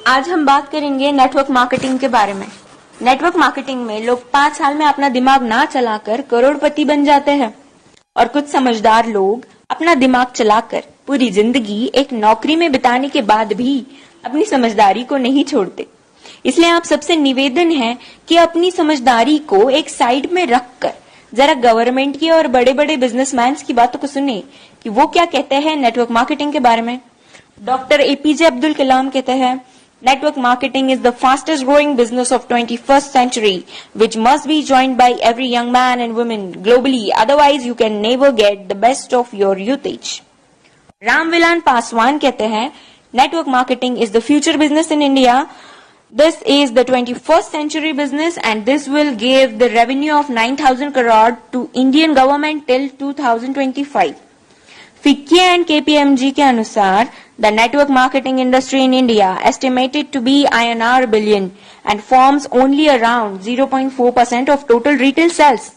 आज हम बात करेंगे नेटवर्क मार्केटिंग के बारे में। नेटवर्क मार्केटिंग में लोग 5 साल में अपना दिमाग ना चलाकर करोड़पति बन जाते हैं और कुछ समझदार लोग अपना दिमाग चलाकर पूरी जिंदगी एक नौकरी में बिताने के बाद भी अपनी समझदारी को नहीं छोड़ते। इसलिए आप सबसे निवेदन है कि अपनी समझदारी को एक साइड में रखकर जरा गवर्नमेंट की और बड़े बड़े बिजनेसमैन की बातों को सुने कि वो क्या कहते हैं नेटवर्क मार्केटिंग के बारे में। डॉक्टर एपीजे अब्दुल कलाम कहते हैं, network marketing is the fastest growing business of 21st century, which must be joined by every young man and woman globally, otherwise you can never get the best of your usage. Ramvilas Paswan कहते हैं, network marketing is the future business in India. This is the 21st century business and this will give the revenue of 9,000 crore to Indian government till 2025. FICCI and KPMG के अनुसार the network marketing industry in India estimated to be INR billion and forms only around 0.4% of total retail sales.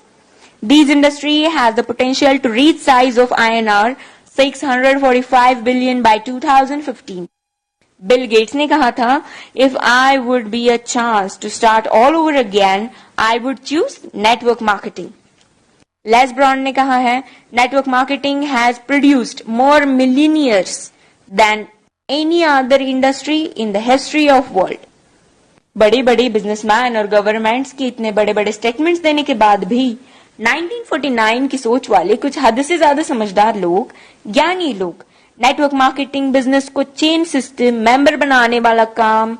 This industry has the potential to reach size of INR 645 billion by 2015. Bill Gates ने कहा था, if I would be a chance to start all over again, I would choose network marketing. Les Brown ने कहा है, network marketing has produced more millionaires than any other industry in the history of world. बड़े बड़े businessman और governments के इतने बड़े बड़े स्टेटमेंट्स देने के बाद भी 1949 की सोच वाले कुछ हद से ज्यादा समझदार लोग, ज्ञानी लोग नेटवर्क मार्केटिंग बिजनेस को चेन सिस्टम, मेंबर बनाने वाला काम,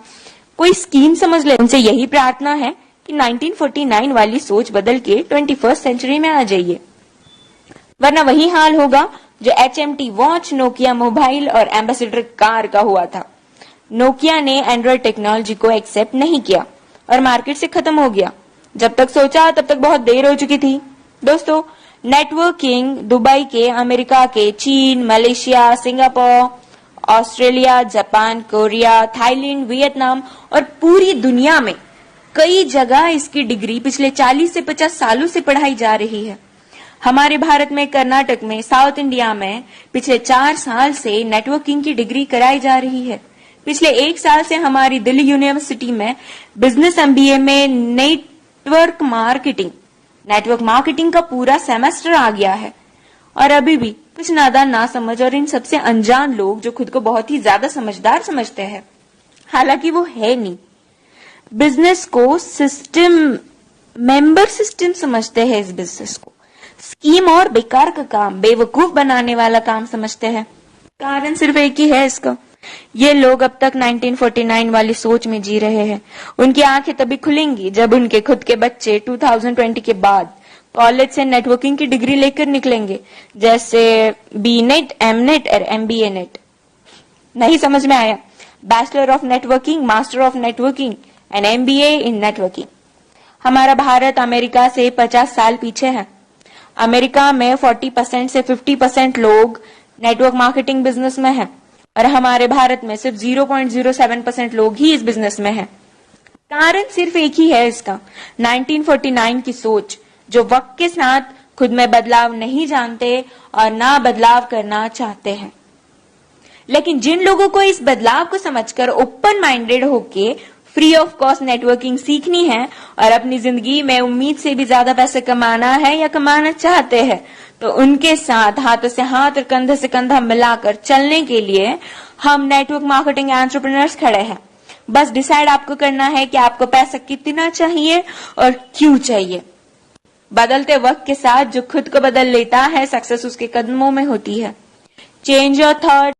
कोई स्कीम समझ ले। उनसे यही प्रार्थना है कि 1949 वाली सोच बदल के 21st सेंचुरी में आ जाइए, वरना वही हाल होगा जो HMT वॉच, नोकिया मोबाइल और एम्बेसडर कार का हुआ था। नोकिया ने एंड्रॉइड टेक्नोलॉजी को एक्सेप्ट नहीं किया और मार्केट से खत्म हो गया। जब तक सोचा तब तक बहुत देर हो चुकी थी। दोस्तों, नेटवर्किंग दुबई के, अमेरिका के, चीन, Malaysia, Singapore, Australia, Japan, Korea, Thailand, Vietnam और पूरी दुनिया में कई जगह इसकी डिग्री पिछले 40 से 50 सालों से पढ़ाई जा रही है। हमारे भारत में, कर्नाटक में, साउथ इंडिया में पिछले 4 साल से नेटवर्किंग की डिग्री कराई जा रही है। पिछले 1 साल से हमारी दिल्ली यूनिवर्सिटी में बिजनेस MBA में नेटवर्क मार्केटिंग का पूरा सेमेस्टर आ गया है। और अभी भी कुछ नादान, ना समझ और इन सबसे अनजान लोग जो खुद को बहुत ही ज्यादा समझदार समझते हैं, हालांकि वो है नहीं, बिजनेस को सिस्टम, मेंबर सिस्टम समझते हैं। इस बिजनेस को स्कीम और बेकार का काम, बेवकूफ बनाने वाला काम समझते हैं। कारण सिर्फ एक ही है इसका, ये लोग अब तक 1949 वाली सोच में जी रहे हैं। उनकी आंखें तभी खुलेंगी जब उनके खुद के बच्चे 2020 के बाद कॉलेज से नेटवर्किंग की डिग्री लेकर निकलेंगे, जैसे BNet, MNet और MBA नेट। नहीं समझ में आया? Bachelor of networking, master of networking and MBA in networking. हमारा भारत अमेरिका से 50 साल पीछे है। अमेरिका में 40% से 50% लोग नेटवर्क मार्केटिंग बिजनेस में हैं और हमारे भारत में सिर्फ 0.07% लोग ही इस बिजनेस में हैं। कारण सिर्फ एक ही है इसका, 1949 की सोच, जो वक्त के साथ खुद में बदलाव नहीं जानते और ना बदलाव करना चाहते हैं। लेकिन जिन लोगों को इस बदलाव को समझकर ओपन माइंडेड होके फ्री ऑफ कॉस्ट नेटवर्किंग सीखनी है और अपनी जिंदगी में उम्मीद से भी ज्यादा पैसे कमाना है या कमाना चाहते हैं, तो उनके साथ हाथों से हाथ और कंधे से कंधा मिलाकर चलने के लिए हम नेटवर्क मार्केटिंग एंटरप्रेन्योर्स खड़े हैं। बस डिसाइड आपको करना है कि आपको पैसा कितना चाहिए और क्यों चाहिए। बदलते वक्त के साथ जो खुद को बदल लेता है, सक्सेस उसके कदमों में होती है। Change your thought,